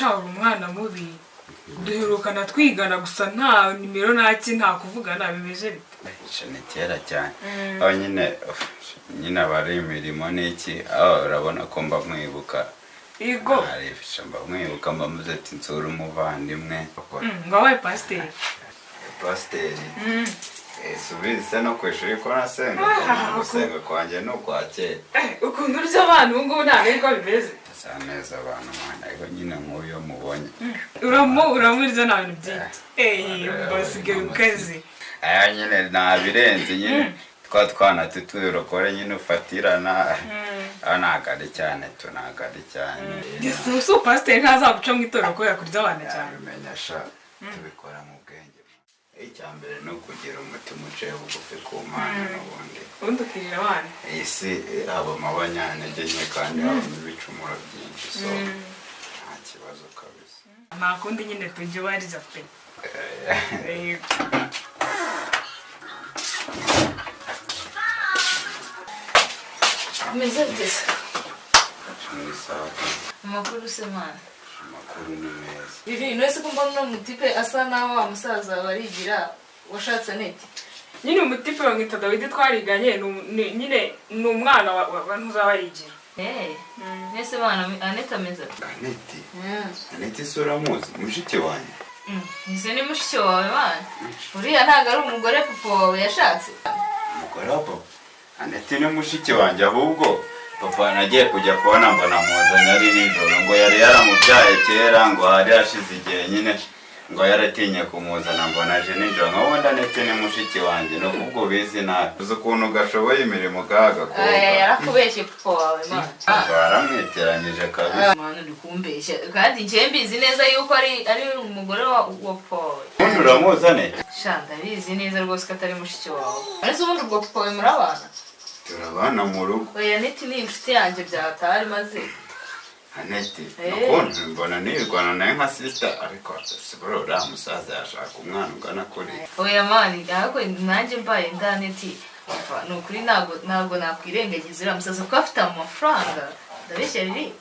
shaho umwana mubi duherukana twigana gusa nta nimero naki nta kuvugana bimeze bite ni kera cyane aho nyine abari imirimo n'iki aho urabona ko mba mwibuka yego mba mwibuka mbamuze ati nsura umuvandimwe ngo wabaye pasiteri subizi se no kwishuri ko nasenga gusenga kwanjye no kwakera ukuntu urya abantu ubu ngubu ntabwo ariko bimeze asa neza abantu mwana ariko nyine nk'uyo mubonye uramuriza nta bintu byinshi basigaye ukaze aya nyine ntabirenze nyine twa twana tuturokore nyine ufatirana ntabwo ari cyane ntabwo ari cyane si pasiteri ntazaguca mu itorero ko yakurya abana cyane bimenya sha tubikora mu bwenge icya mbere ni ukugira umutima uciye bugufi ku mana n'ubundi ukirira abana iyi si habamo abanyantege nke kandi habamo ibicumuro byinshi so nta kibazo kabisa nta kundi nyine tujya ubariza pe Meze byiza. ni sawa Amakuru se mana. amakuru ni meza Ibi nose ko mbona umutipe asa naho wa musaza barigira washatse neti. nyine umutipe wamwita Dawidi twariganye nyine ni umwana wa ntuzabarigira Nese bana Aneta ameze. Aneti sura muzi mushiki wanjye Nise ni mushiki wawe bana. Uriya ntago ari umugore papa wawe yashatse. umugore wa papa Aneti ni mushiki wanjye ahubwo papa nagiye kujya kubona mbona muzanye ari nijoro ngo yari yaramubyaye kera ngo hari hashize igihe nyine ngo yaratinye kumuzana mbona aje nijoro nk'ubundi Aneti ni mushiki wanjye no kubwo bizi nabi uzi ukuntu gashoboye imirimo gahagakora yarakubeshye papa wawe mana. baramwiteranyije kabisa Mana uri kumbeshya kandi njye mbizi neza yuko ari umugore wa papa wawe. ubundi uramuzane Shanda bizi neza rwose ko atari mushiki wawe. Ariko ubundi ubwo papa wawe murabana. turabana mu rugo Oya Aneti ni inshuti yanjye byatari maze. Aneti nukundi mbona nirwana nawe nka sister ariko sibura uriya musaza yashaka umwana ugana kuri Oya mani ahubwo nanjye mbaye nda Aneti ni ukuri ntabwo nakwirengagiza uriya musaza kuko afite amafaranga ndabeshya riri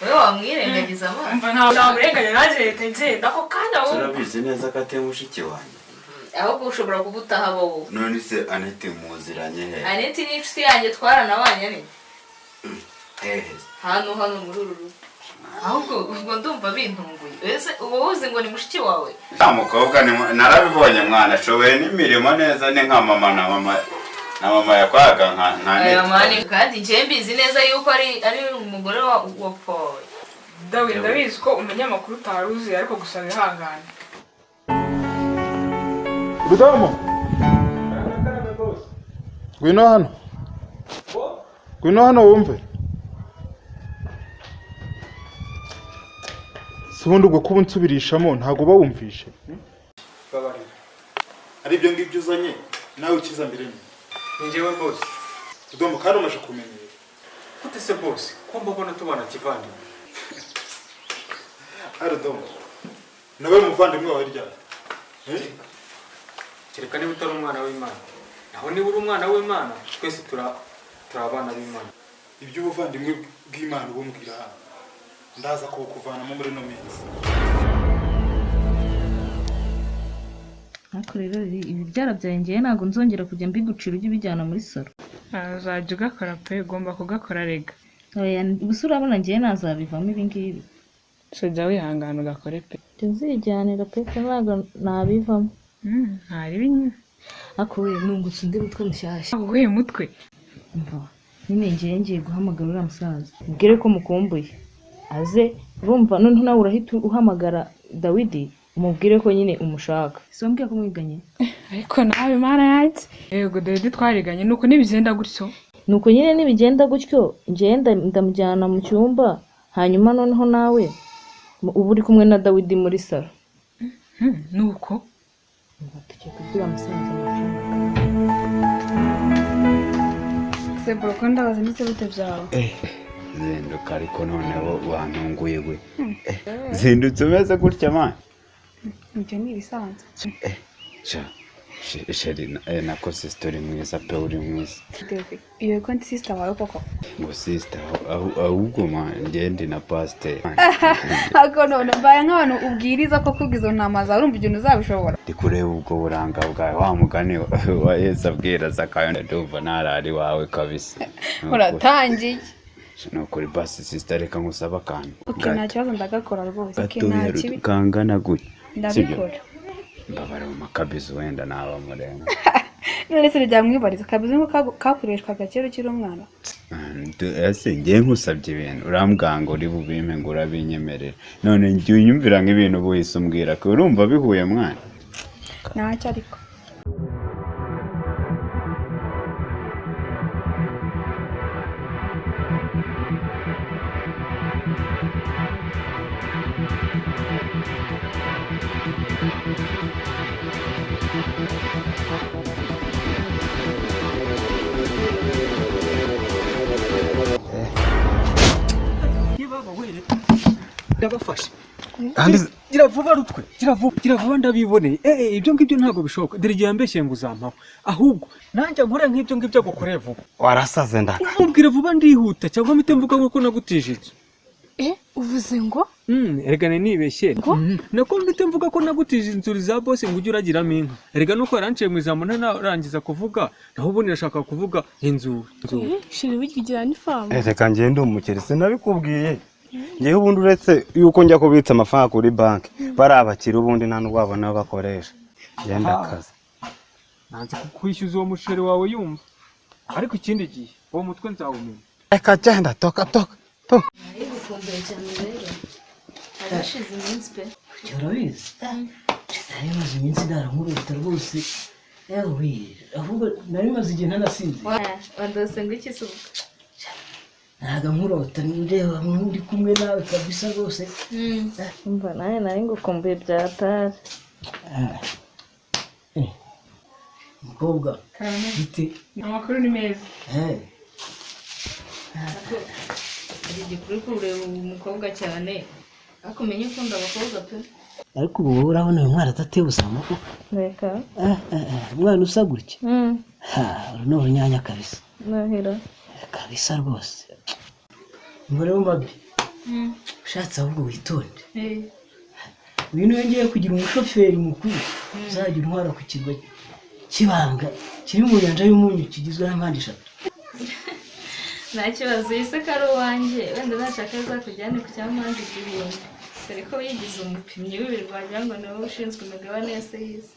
wowe wamwirengagiza mani. umva nta murenganya nanjye leta ngenda ako kanya wowe turabizi neza ko atari mushiki wanjye ahubwo ushobora kuba utaha wowe. none se Aneti muziranye he Aneti ni inshuti yanjye twaranabanye ni hehe hano muri uru rugo ahubwo ubwo ndumva bintunguye ese uba wuzi ngo ni mushiki wawe. nta mukobwa narabibonye mwana ashoboye n'imirimo neza ni nka mama na mama yakwaga nka Aneti kandi njye mbizi neza yuko ari umugore wa papa wawe. Dawidi ndabizi ko umenya amakuru utari uzi ariko gusa wihangane Rudomo Ngwino hano wumve Sibundi ubwo kuba unsubirishamo ntago bawumvishe babarira ari byo ngibyo uzanye nawe ukiza mbere nyine Njyewe boss Rudomo kandi umaje kumenyera gute se boss ko mbona tubana kivandimwe Rudomo nawe muvandimwe wawe ryari kereka niba utari umwana w'Imana naho niba uri umwana w'Imana twese turabana b'Imana iby'ubuvandimwe bw'Imana ubumbwira hano ndaza kukuvanamo muri no minsi ariko rero ibi byarabyaye njyewe ntabwo nzongera kujya mbigucira ujye ubijyana muri salo uzajya ugakora pe ugomba kugakora rega gusa urabona njyewe nazabivamo ibi ngibi jya wihangana ugakore pe tuzijyanira pe ntabwo nabivamo ntaribi nyine ariko we nungutse undi mutwe mushyashya uguhe mutwe nyine ngiye guhamagara uriya musaza ubwire ko mukumbuye aze urumva noneho nawe urahita uhamagara Dawidi umubwire ko nyine umushaka si wambwiye ko mwiganye ariko nawe Imana yanjye yego Dawidi twariganye nuko nibigenda gutyo nuko nyine nibigenda gutyo njyewe ndamujyana mu cyumba hanyuma noneho nawe uba uri kumwe na Dawidi muri salo nuko tugiye kubwira musaza mu cyumba Sebro ko ndabaza ndetse bite byawe zinduka ariko noneho wantunguye we zindutse umeze gutya mani ibyo ni ibisanzwe sheri nako sister uri mwiza pe uri mwiza. Iyo konti sister wawe koko. Ngo sister ahubwo ngende na pastor. Ako none mbaye nk'abantu ubwiriza ko kubwizo ntama za urumva ikintu uzabishobora. Ndikureba ubwo buranga bwawe wa mugani wa Yesu abwira Zakayo ndumva narari wawe kabisa. Uratangiye. Nukuri basi sister reka ngusaba kandi. Okay nta kibazo ndagakora rwose. Okay nta kibi. Kangana gute? Ndabikora. Mbabara mu makabizo wenda naba murenga. None se rya mwibariza kabizo ngo kakoreshwa gakero kiri umwana. Ese ngiye nkusabye ibintu urambwira ngo uri bubime ngo urabinyemerera. None ngiye unyumvira nk'ibintu buhise umbwira ko urumva bihuye mwana. Ntacyo ariko. Ndabafashe. Gira vuba rutwe. Gira vuba ndabiboneye. Ibyo ngibyo ntago bishoboka. Dore igihe yambeshye ngo uzampaho. Ahubwo nanjye nkore nk'ibyo ngibyo gukoreye vuba. Warasaze ndaka. Umbwire vuba ndihuta cyangwa mpite mvuga nko nagutijije. Uvuze ngo? Erega nibeshye. Nako mpite mvuga ko nagutije inzuri za boss ngo ujye uragiramo inka. Erega nuko yaranciye mu ijambo ntarangiza kuvuga. Naho ubundi nashaka kuvuga inzuri. Shiri wigira ni famu. Reka ngende umukire sinabikubwiye. Ngewe ubundi uretse yuko njya kubitsa amafaranga kuri banki barabakira ubundi nta n'ubwabo nabo bakoresha genda akazi nanze kukwishyuza uwo musheri wawe yumva ariko ikindi gihe uwo mutwe nzawumenya reka genda toka Gufumbira cyane rero arashize iminsi pe urabizi nari maze iminsi ndarankurota rwose yewe ahubwo nari maze igihe ntanasinze wandose ngo iki se ntaga nkurota ndeba muri kumwe nawe kabisa rwose umva nawe nari ngukumbuye byatari mukobwa bite Amakuru ni meza. igikuru kureba umukobwa cyane akumenye ukunda abakobwa pe ariko ubu wowe urabona uyu mwana atatebuza amako reka umwana usa gutya uri urunyanya kabisa nahira kabisa rwose mbona mbabi ushatse ahubwo witonde ibintu yongeye kugira umushoferi mukuru uzajya intwara ku kirwa kibanga kiri mu nyanja y'umunyu kigizwe n'impande 3 nta kibazo yise karo wanjye wenda nashaka azakujyane ku cyamanje igihumbi dore ko yigize umupimyi w'ibirwanya ngo nawe ushinzwe imigabane yose y'isi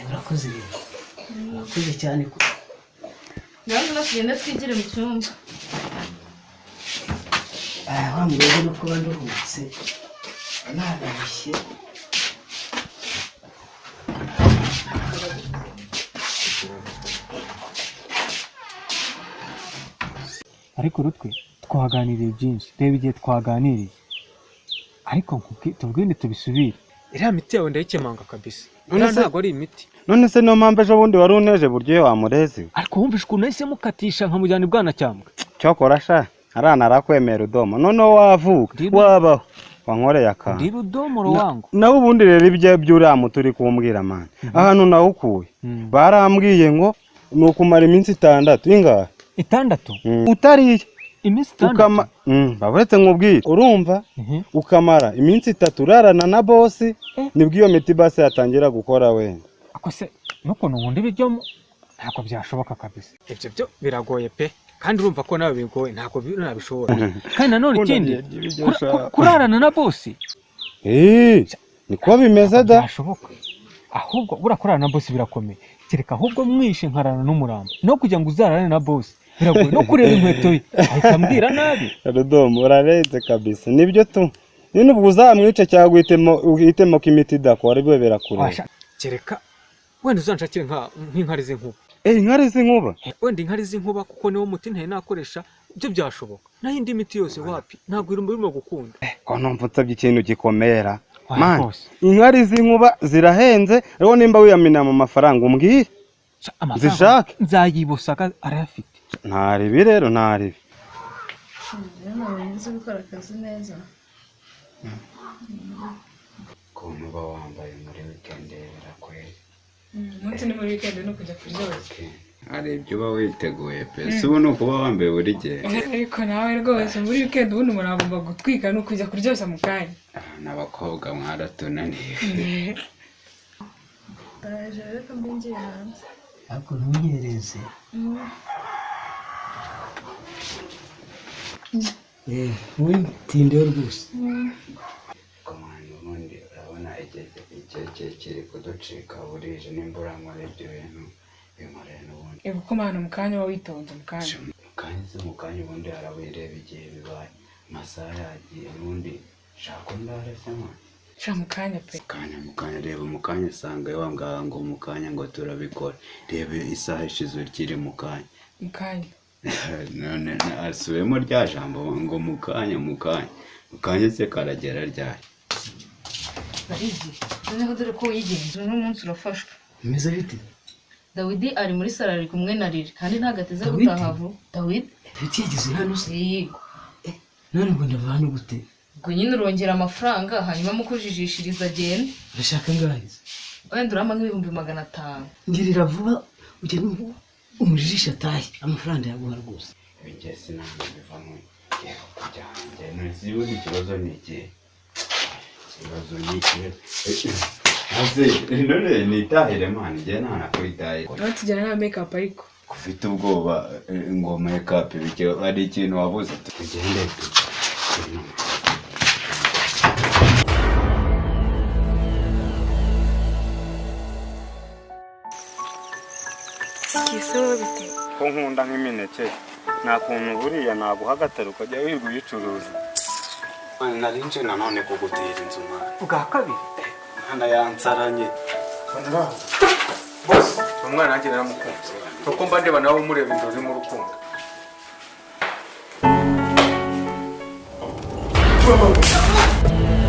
urakoze rero urakoze cyane ngaho no kugenda twigire mu cyumba wambwira no kuba nduhutse nararushye ariko rutwe twaganiriye byinshi reba igihe twaganiriye ariko tubwinde tubisubire iriya miti yawe ndayikemanga kabisa ntabwo ari imiti none se niyo mpamvu ejo bundi wari uneje buryo wamureze ariko wumvishe ukuntu nahise mukatisha nkamujyana ibwana cyambwe cyokora sha arana arakwemera udomo noneho wavuka wabaho wankoreye akantu ndi rudomoro wangu nawe ubundi rero ibyo by'uriya muti uri kumbwira mani ahantu nawukuye barambwiye ngo ni ukumara iminsi 6 ingahe 6 utariye iminsi 6 baburetse nkubwire urumva ukamara iminsi 3 urarana na bosi nibwo iyo miti base yatangira gukora wenda ako se nuko nundi bijyo ntabwo byashoboka kabisa ibyo byo biragoye pe kandi urumva ko nawe bigoye ntabwo nabishobora kandi nanone ikindi kurarana na bosi niko bimeze da byashoboka ahubwo burakorana na bosi birakomeye kereka ahubwo mwishe nkarana n'umurambo no kugira ngo uzarane na bosi biragoye no kureba inkweto ye ahita ambwira nabi Rudomo urarenze kabisa nibyo tu none ubwo uzamwice cyangwa uhitemo ko imiti idakora ibyo birakureba kereka wenda uzanshakire nk'inkari z'inkuba inkari z'inkuba wenda inkari z'inkuba kuko niwo muti nteye nakoresha ibyo byashoboka naho indi miti yose wapi ntabwo irimo gukunda ko numva utsabye ikintu gikomera man inkari z'inkuba zirahenze rero nimba wiyamina mu mafaranga umbwire zishake nzayibosaga arayafite ntaribi rero ntaribi nabonye nzi gukora akazi neza ukuntu uba wambaye muri weekend birakweye umunsi ni muri weekend no kujya kuryoshya. hari ibyo uba witeguye pe si ubu ni ukuba wambaye buri gihe ariko nawe rwose muri weekend ubundi umuntu agomba gutwika no kujya kuryoshya mu kanya. n'abakobwa mwaratunaniye ndaje reka mbinjiye hanze ariko ntunyereze ntutindeho rwose komanda ubundi urabona igihe kiri kuducika burije nimbura nkora ibyo bintu binkoreye n'ubundi kuko mpano mu kanya uba witonze mu kanya mu kanya ubundi harabireba igihe bibaye amasaha yagiye n'ubundi shaka ndare se mwana sha mu kanya pe mu kanya reba mu kanya usanga wambwaga ngo mu kanya ngo turabikora reba isaha ishize ukiri mu kanya none asubiyemo rya jambo ngo mu kanya se karagera ryari barigi noneho dore ko wigenze n'umunsi urafashwe bimeze bite Dawidi ari muri saro ari kumwe na Lili kandi ntagateze gutaha vuba. Dawidi yigeze hano se none ngo ndava hano gute ubwo nyine urongera amafaranga hanyuma mukujijishiriza agenda urashaka ngahize wenda urama nk'ibihumbi 500 ngirira vuba ujye umujijisha atahe amafaranga yaguha rwose ibyo sinanga bivamo kujyanje none ikibazo ni iki Aze none nitahire mwana njye nta nakwitaye tujyana na make up ariko ufite ubwoba ngo make up bike ari ikintu wabuze tugende Kiso bite ko nkunda nk'imineke nta kuntu buriya naguha agataro ukajya wirirwa uyicuruza nari nje nanone kugutera inzu mwana bwa kabiri hana yansaranye bose umwana wanjye naramukunze nuko mba ndeba nawe umureba inzozi mu rukundo Mama.